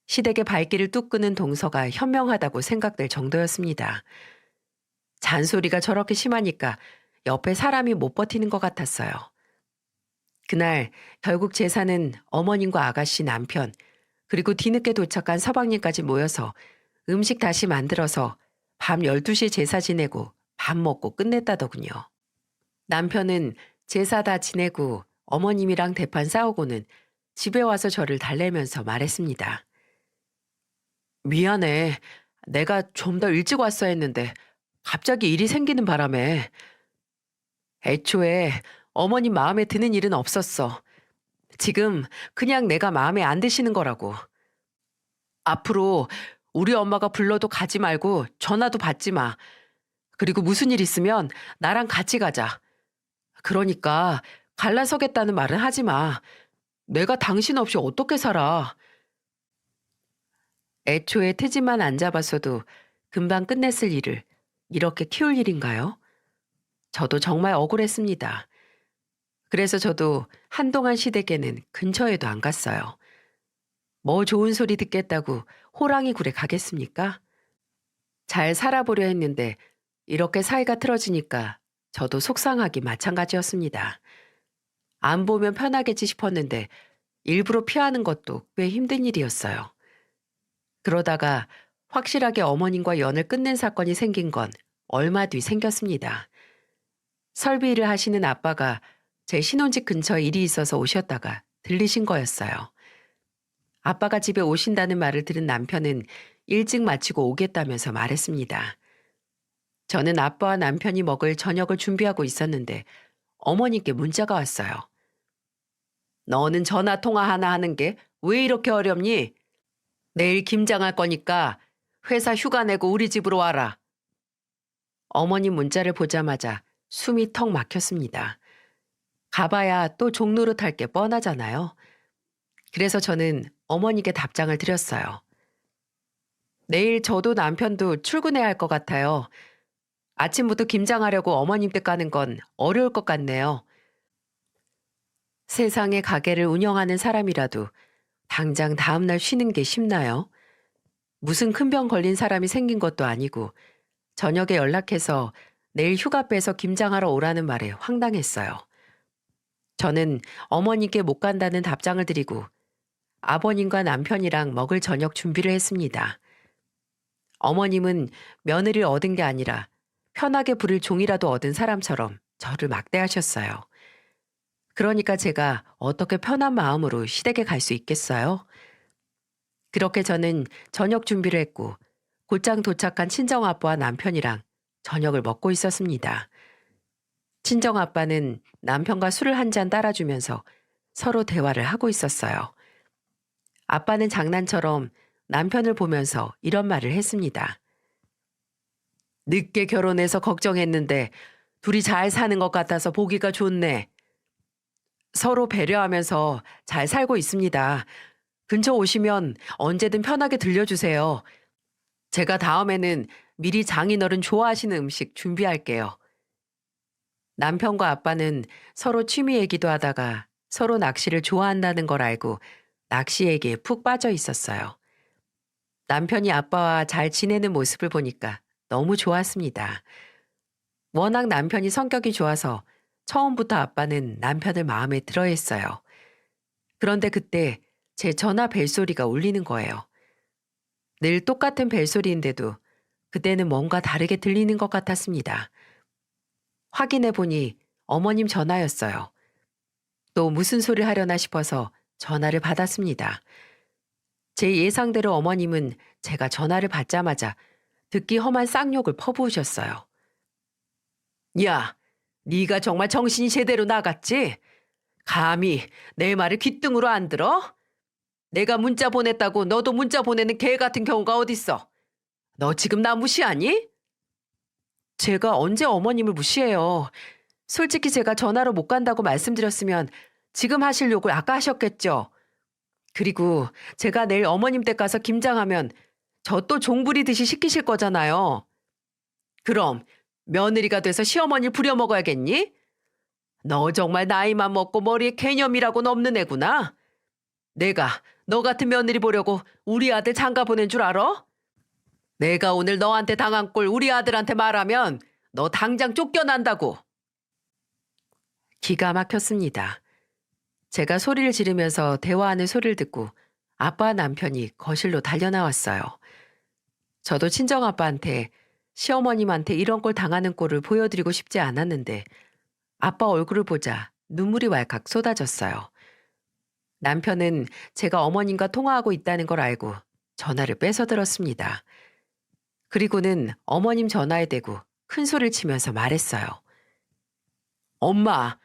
시댁의 발길을 뚝 끄는 동서가 현명하다고 생각될 정도였습니다. 잔소리가 저렇게 심하니까 옆에 사람이 못 버티는 것 같았어요. 그날 결국 제사는 어머님과 아가씨 남편 그리고 뒤늦게 도착한 서방님까지 모여서 음식 다시 만들어서 밤 12시에 제사 지내고 밥 먹고 끝냈다더군요. 남편은 제사 다 지내고 어머님이랑 대판 싸우고는 집에 와서 저를 달래면서 말했습니다. 미안해. 내가 좀 더 일찍 왔어야 했는데 갑자기 일이 생기는 바람에. 애초에 어머님 마음에 드는 일은 없었어. 지금 그냥 내가 마음에 안 드시는 거라고. 앞으로 우리 엄마가 불러도 가지 말고 전화도 받지 마. 그리고 무슨 일 있으면 나랑 같이 가자. 그러니까 갈라서겠다는 말은 하지 마. 내가 당신 없이 어떻게 살아. 애초에 트집만 안 잡았어도 금방 끝냈을 일을 이렇게 키울 일인가요? 저도 정말 억울했습니다. 그래서 저도 한동안 시댁에는 근처에도 안 갔어요. 뭐 좋은 소리 듣겠다고 호랑이 굴에 가겠습니까? 잘 살아보려 했는데 이렇게 사이가 틀어지니까 저도 속상하기 마찬가지였습니다. 안 보면 편하겠지 싶었는데 일부러 피하는 것도 꽤 힘든 일이었어요. 그러다가 확실하게 어머님과 연을 끝낸 사건이 생긴 건 얼마 뒤 생겼습니다. 설비 일을 하시는 아빠가 제 신혼집 근처에 일이 있어서 오셨다가 들리신 거였어요. 아빠가 집에 오신다는 말을 들은 남편은 일찍 마치고 오겠다면서 말했습니다. 저는 아빠와 남편이 먹을 저녁을 준비하고 있었는데 어머니께 문자가 왔어요. 너는 전화 통화 하나 하는 게 왜 이렇게 어렵니? 내일 김장할 거니까 회사 휴가 내고 우리 집으로 와라. 어머님 문자를 보자마자 숨이 턱 막혔습니다. 가봐야 또 종로로 탈 게 뻔하잖아요. 그래서 저는 어머니께 답장을 드렸어요. 내일 저도 남편도 출근해야 할 것 같아요. 아침부터 김장하려고 어머님 댁 가는 건 어려울 것 같네요. 세상에 가게를 운영하는 사람이라도 당장 다음날 쉬는 게 쉽나요? 무슨 큰 병 걸린 사람이 생긴 것도 아니고 저녁에 연락해서 내일 휴가 빼서 김장하러 오라는 말에 황당했어요. 저는 어머니께 못 간다는 답장을 드리고 아버님과 남편이랑 먹을 저녁 준비를 했습니다. 어머님은 며느리를 얻은 게 아니라 편하게 부릴 종이라도 얻은 사람처럼 저를 막대하셨어요. 그러니까 제가 어떻게 편한 마음으로 시댁에 갈 수 있겠어요? 그렇게 저는 저녁 준비를 했고 곧장 도착한 친정아빠와 남편이랑 저녁을 먹고 있었습니다. 친정아빠는 남편과 술을 한 잔 따라주면서 서로 대화를 하고 있었어요. 아빠는 장난처럼 남편을 보면서 이런 말을 했습니다. 늦게 결혼해서 걱정했는데 둘이 잘 사는 것 같아서 보기가 좋네. 서로 배려하면서 잘 살고 있습니다. 근처 오시면 언제든 편하게 들려주세요. 제가 다음에는 미리 장인어른 좋아하시는 음식 준비할게요. 남편과 아빠는 서로 취미 얘기도 하다가 서로 낚시를 좋아한다는 걸 알고 낚시 얘기에 푹 빠져 있었어요. 남편이 아빠와 잘 지내는 모습을 보니까 너무 좋았습니다. 워낙 남편이 성격이 좋아서 처음부터 아빠는 남편을 마음에 들어 했어요. 그런데 그때 제 전화 벨소리가 울리는 거예요. 늘 똑같은 벨소리인데도 그때는 뭔가 다르게 들리는 것 같았습니다. 확인해 보니 어머님 전화였어요. 또 무슨 소리를 하려나 싶어서 전화를 받았습니다. 제 예상대로 어머님은 제가 전화를 받자마자 듣기 험한 쌍욕을 퍼부으셨어요. 야, 네가 정말 정신이 제대로 나갔지? 감히 내 말을 귓등으로 안 들어? 내가 문자 보냈다고 너도 문자 보내는 개 같은 경우가 어딨어? 너 지금 나 무시하니? 제가 언제 어머님을 무시해요. 솔직히 제가 전화로 못 간다고 말씀드렸으면 지금 하실 욕을 아까 하셨겠죠. 그리고 제가 내일 어머님 댁 가서 김장하면 저 또 종부리듯이 시키실 거잖아요. 그럼 며느리가 돼서 시어머니를 부려먹어야겠니? 너 정말 나이만 먹고 머리에 개념이라고는 없는 애구나. 내가 너 같은 며느리 보려고 우리 아들 장가 보낸 줄 알아? 내가 오늘 너한테 당한 꼴 우리 아들한테 말하면 너 당장 쫓겨난다고. 기가 막혔습니다. 제가 소리를 지르면서 대화하는 소리를 듣고 아빠와 남편이 거실로 달려나왔어요. 저도 친정아빠한테 시어머님한테 이런 꼴 당하는 꼴을 보여드리고 싶지 않았는데 아빠 얼굴을 보자 눈물이 왈칵 쏟아졌어요. 남편은 제가 어머님과 통화하고 있다는 걸 알고 전화를 뺏어 들었습니다. 그리고는 어머님 전화에 대고 큰 소리를 치면서 말했어요. 엄마,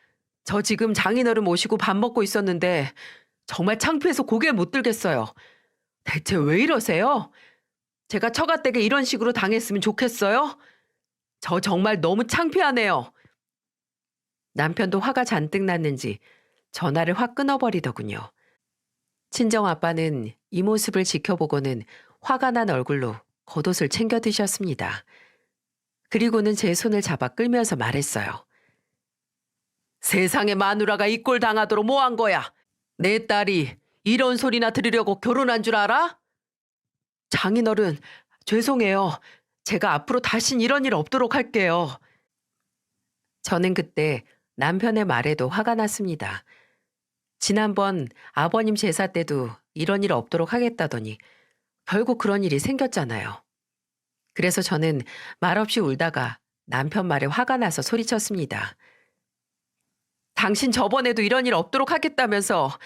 저 지금 장인어른 모시고 밥 먹고 있었는데 정말 창피해서 고개를 못 들겠어요. 대체 왜 이러세요? 제가 처가댁에 이런 식으로 당했으면 좋겠어요? 저 정말 너무 창피하네요. 남편도 화가 잔뜩 났는지 전화를 확 끊어버리더군요. 친정아빠는 이 모습을 지켜보고는 화가 난 얼굴로 겉옷을 챙겨 드셨습니다. 그리고는 제 손을 잡아 끌면서 말했어요. 세상에 마누라가 이 꼴 당하도록 뭐 한 거야? 내 딸이 이런 소리나 들으려고 결혼한 줄 알아? 장인어른, 죄송해요. 제가 앞으로 다신 이런 일 없도록 할게요. 저는 그때 남편의 말에도 화가 났습니다. 지난번 아버님 제사 때도 이런 일 없도록 하겠다더니 결국 그런 일이 생겼잖아요. 그래서 저는 말없이 울다가 남편 말에 화가 나서 소리쳤습니다. 당신 저번에도 이런 일 없도록 하겠다면서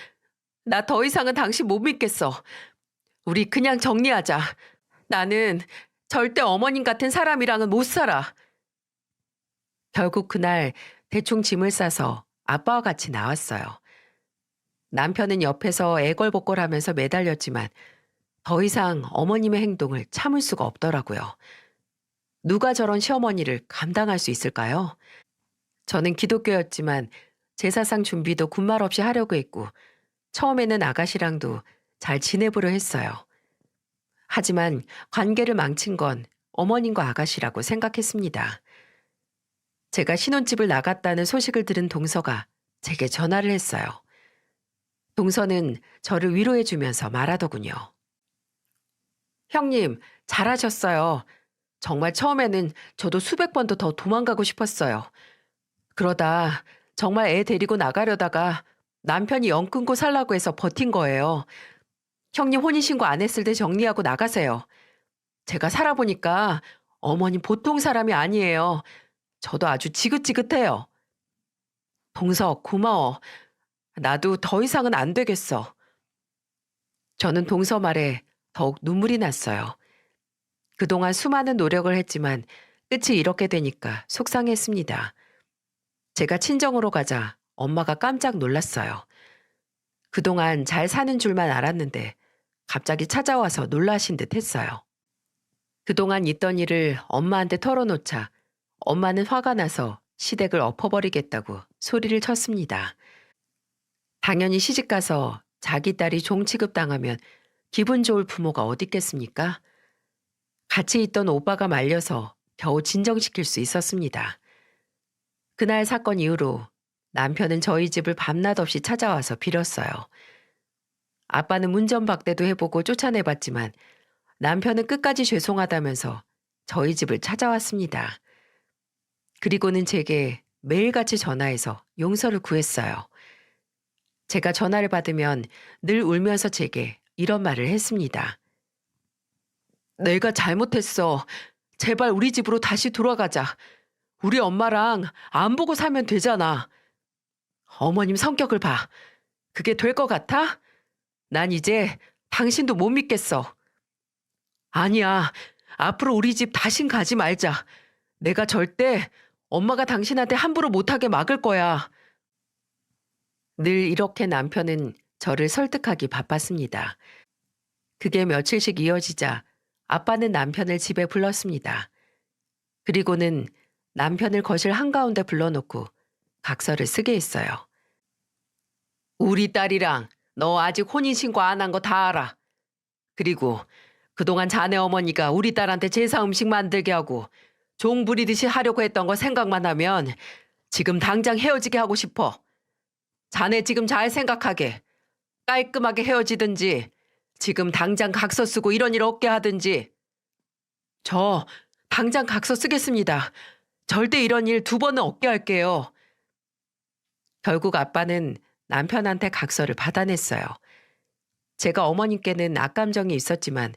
나 더 이상은 당신 못 믿겠어. 우리 그냥 정리하자. 나는 절대 어머님 같은 사람이랑은 못 살아. 결국 그날 대충 짐을 싸서 아빠와 같이 나왔어요. 남편은 옆에서 애걸복걸하면서 매달렸지만 더 이상 어머님의 행동을 참을 수가 없더라고요. 누가 저런 시어머니를 감당할 수 있을까요? 저는 기독교였지만 제사상 준비도 군말 없이 하려고 했고 처음에는 아가씨랑도 잘 지내보려 했어요. 하지만 관계를 망친 건 어머님과 아가씨라고 생각했습니다. 제가 신혼집을 나갔다는 소식을 들은 동서가 제게 전화를 했어요. 동서는 저를 위로해주면서 말하더군요. 형님, 잘하셨어요. 정말 처음에는 저도 수백 번도 더 도망가고 싶었어요. 그러다 정말 애 데리고 나가려다가 남편이 영 끊고 살라고 해서 버틴 거예요. 형님 혼인신고 안 했을 때 정리하고 나가세요. 제가 살아보니까 어머님 보통 사람이 아니에요. 저도 아주 지긋지긋해요. 동서 고마워. 나도 더 이상은 안 되겠어. 저는 동서 말에 더욱 눈물이 났어요. 그동안 수많은 노력을 했지만 끝이 이렇게 되니까 속상했습니다. 제가 친정으로 가자 엄마가 깜짝 놀랐어요. 그동안 잘 사는 줄만 알았는데 갑자기 찾아와서 놀라신 듯 했어요. 그동안 있던 일을 엄마한테 털어놓자 엄마는 화가 나서 시댁을 엎어버리겠다고 소리를 쳤습니다. 당연히 시집가서 자기 딸이 종 취급당하면 기분 좋을 부모가 어디 있겠습니까? 같이 있던 오빠가 말려서 겨우 진정시킬 수 있었습니다. 그날 사건 이후로 남편은 저희 집을 밤낮 없이 찾아와서 빌었어요. 아빠는 문전박대도 해보고 쫓아내봤지만 남편은 끝까지 죄송하다면서 저희 집을 찾아왔습니다. 그리고는 제게 매일같이 전화해서 용서를 구했어요. 제가 전화를 받으면 늘 울면서 제게 이런 말을 했습니다. 내가 잘못했어. 제발 우리 집으로 다시 돌아가자. 우리 엄마랑 안 보고 살면 되잖아. 어머님 성격을 봐. 그게 될 것 같아? 난 이제 당신도 못 믿겠어. 아니야. 앞으로 우리 집 다신 가지 말자. 내가 절대 엄마가 당신한테 함부로 못하게 막을 거야. 늘 이렇게 남편은 저를 설득하기 바빴습니다. 그게 며칠씩 이어지자 아빠는 남편을 집에 불렀습니다. 그리고는 남편을 거실 한가운데 불러놓고 각서를 쓰게 했어요. 우리 딸이랑 너 아직 혼인신고 안 한 거 다 알아. 그리고 그동안 자네 어머니가 우리 딸한테 제사 음식 만들게 하고 종 부리듯이 하려고 했던 거 생각만 하면 지금 당장 헤어지게 하고 싶어. 자네 지금 잘 생각하게. 깔끔하게 헤어지든지 지금 당장 각서 쓰고 이런 일 없게 하든지. 저 당장 각서 쓰겠습니다. 절대 이런 일 2번은 없게 할게요. 결국 아빠는 남편한테 각서를 받아냈어요. 제가 어머님께는 악감정이 있었지만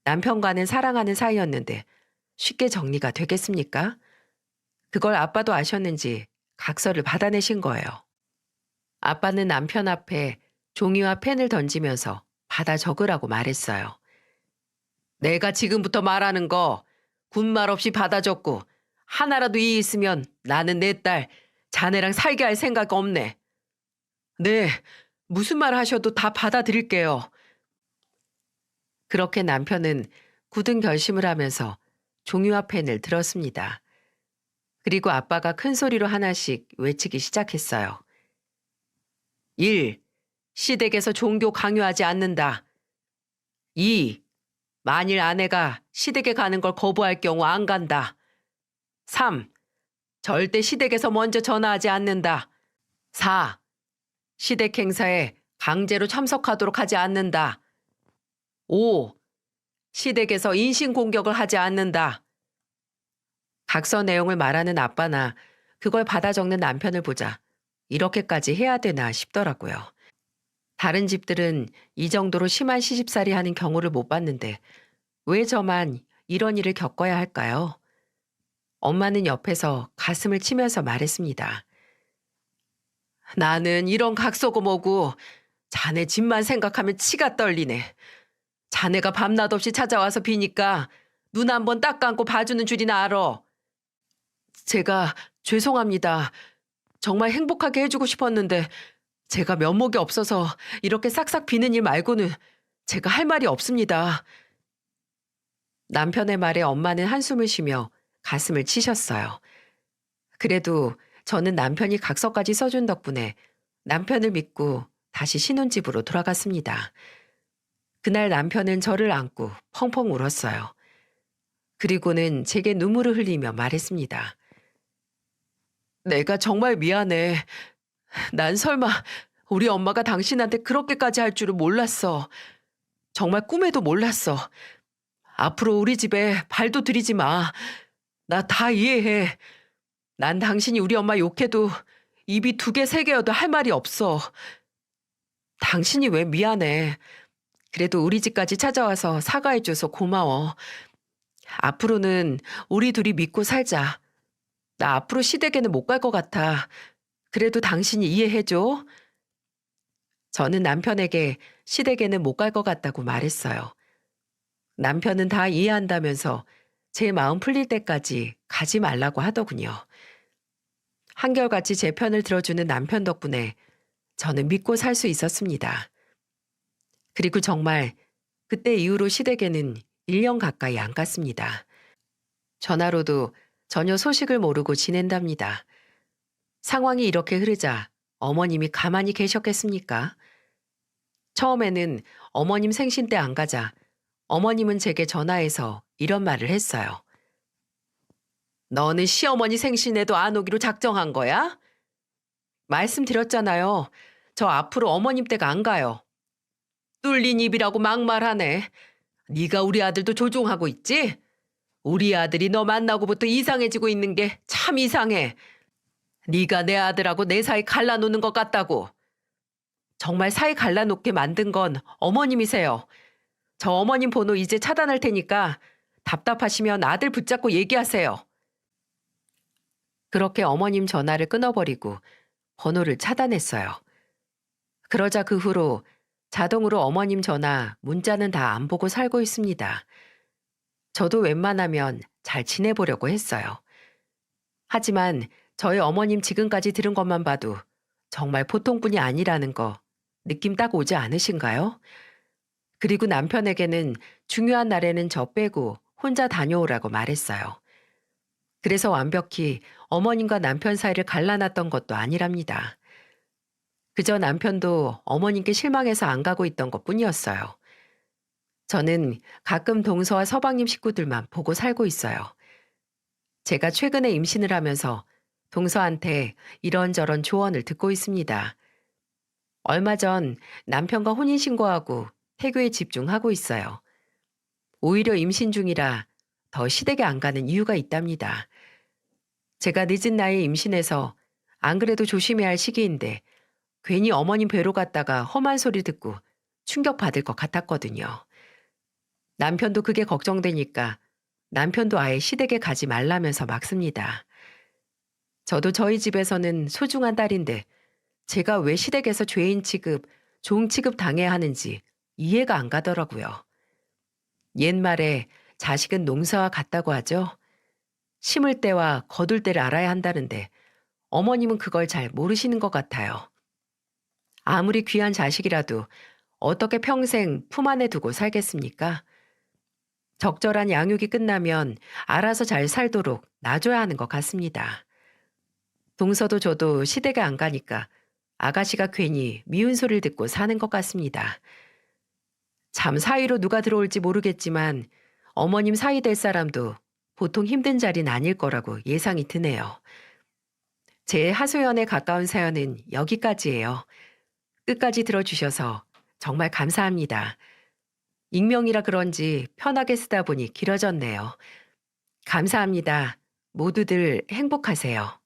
남편과는 사랑하는 사이였는데 쉽게 정리가 되겠습니까? 그걸 아빠도 아셨는지 각서를 받아내신 거예요. 아빠는 남편 앞에 종이와 펜을 던지면서 받아 적으라고 말했어요. 내가 지금부터 말하는 거 군말 없이 받아 적고 하나라도 이의 있으면 나는 내 딸 자네랑 살게 할 생각 없네. 네, 무슨 말 하셔도 다 받아들일게요. 그렇게 남편은 굳은 결심을 하면서 종이와 펜을 들었습니다. 그리고 아빠가 큰 소리로 하나씩 외치기 시작했어요. 1. 시댁에서 종교 강요하지 않는다. 2. 만일 아내가 시댁에 가는 걸 거부할 경우 안 간다. 3. 절대 시댁에서 먼저 전화하지 않는다. 4. 시댁 행사에 강제로 참석하도록 하지 않는다. 5. 시댁에서 인신공격을 하지 않는다. 각서 내용을 말하는 아빠나 그걸 받아 적는 남편을 보자 이렇게까지 해야 되나 싶더라고요. 다른 집들은 이 정도로 심한 시집살이 하는 경우를 못 봤는데 왜 저만 이런 일을 겪어야 할까요? 엄마는 옆에서 가슴을 치면서 말했습니다. 나는 이런 각서고 뭐고 자네 집만 생각하면 치가 떨리네. 자네가 밤낮 없이 찾아와서 비니까 눈 한번 딱 감고 봐주는 줄이나 알아. 제가 죄송합니다. 정말 행복하게 해주고 싶었는데 제가 면목이 없어서 이렇게 싹싹 비는 일 말고는 제가 할 말이 없습니다. 남편의 말에 엄마는 한숨을 쉬며 가슴을 치셨어요. 그래도 저는 남편이 각서까지 써준 덕분에 남편을 믿고 다시 신혼집으로 돌아갔습니다. 그날 남편은 저를 안고 펑펑 울었어요. 그리고는 제게 눈물을 흘리며 말했습니다. 내가 정말 미안해. 난 설마 우리 엄마가 당신한테 그렇게까지 할 줄은 몰랐어. 정말 꿈에도 몰랐어. 앞으로 우리 집에 발도 들이지 마. 나 다 이해해. 난 당신이 우리 엄마 욕해도 입이 2개, 3개여도 할 말이 없어. 당신이 왜 미안해. 그래도 우리 집까지 찾아와서 사과해줘서 고마워. 앞으로는 우리 둘이 믿고 살자. 나 앞으로 시댁에는 못 갈 것 같아. 그래도 당신이 이해해줘. 저는 남편에게 시댁에는 못 갈 것 같다고 말했어요. 남편은 다 이해한다면서 제 마음 풀릴 때까지 가지 말라고 하더군요. 한결같이 제 편을 들어주는 남편 덕분에 저는 믿고 살 수 있었습니다. 그리고 정말 그때 이후로 시댁에는 1년 가까이 안 갔습니다. 전화로도 전혀 소식을 모르고 지낸답니다. 상황이 이렇게 흐르자 어머님이 가만히 계셨겠습니까? 처음에는 어머님 생신 때 안 가자 어머님은 제게 전화해서 이런 말을 했어요. 너는 시어머니 생신에도 안 오기로 작정한 거야? 말씀드렸잖아요. 저 앞으로 어머님 댁 안 가요. 뚫린 입이라고 막말하네. 네가 우리 아들도 조종하고 있지? 우리 아들이 너 만나고부터 이상해지고 있는 게 참 이상해. 네가 내 아들하고 내 사이 갈라놓는 것 같다고. 정말 사이 갈라놓게 만든 건 어머님이세요. 저 어머님 번호 이제 차단할 테니까 답답하시면 아들 붙잡고 얘기하세요. 그렇게 어머님 전화를 끊어버리고 번호를 차단했어요. 그러자 그 후로 자동으로 어머님 전화, 문자는 다 안 보고 살고 있습니다. 저도 웬만하면 잘 지내보려고 했어요. 하지만 저희 어머님 지금까지 들은 것만 봐도 정말 보통 분이 아니라는 거 느낌 딱 오지 않으신가요? 그리고 남편에게는 중요한 날에는 저 빼고 혼자 다녀오라고 말했어요. 그래서 완벽히 어머님과 남편 사이를 갈라놨던 것도 아니랍니다. 그저 남편도 어머님께 실망해서 안 가고 있던 것 뿐이었어요. 저는 가끔 동서와 서방님 식구들만 보고 살고 있어요. 제가 최근에 임신을 하면서 동서한테 이런저런 조언을 듣고 있습니다. 얼마 전 남편과 혼인신고하고 태교에 집중하고 있어요. 오히려 임신 중이라 더 시댁에 안 가는 이유가 있답니다. 제가 늦은 나이에 임신해서 안 그래도 조심해야 할 시기인데 괜히 어머님 뵈러 갔다가 험한 소리 듣고 충격받을 것 같았거든요. 남편도 그게 걱정되니까 남편도 아예 시댁에 가지 말라면서 막습니다. 저도 저희 집에서는 소중한 딸인데 제가 왜 시댁에서 죄인 취급, 종 취급 당해야 하는지 이해가 안 가더라고요. 옛말에 자식은 농사와 같다고 하죠. 심을 때와 거둘 때를 알아야 한다는데 어머님은 그걸 잘 모르시는 것 같아요. 아무리 귀한 자식이라도 어떻게 평생 품 안에 두고 살겠습니까? 적절한 양육이 끝나면 알아서 잘 살도록 놔줘야 하는 것 같습니다. 동서도 저도 시댁에 안 가니까 아가씨가 괜히 미운 소리를 듣고 사는 것 같습니다. 참 사이로 누가 들어올지 모르겠지만 어머님 사이 될 사람도 보통 힘든 자리는 아닐 거라고 예상이 드네요. 제 하소연에 가까운 사연은 여기까지예요. 끝까지 들어주셔서 정말 감사합니다. 익명이라 그런지 편하게 쓰다 보니 길어졌네요. 감사합니다. 모두들 행복하세요.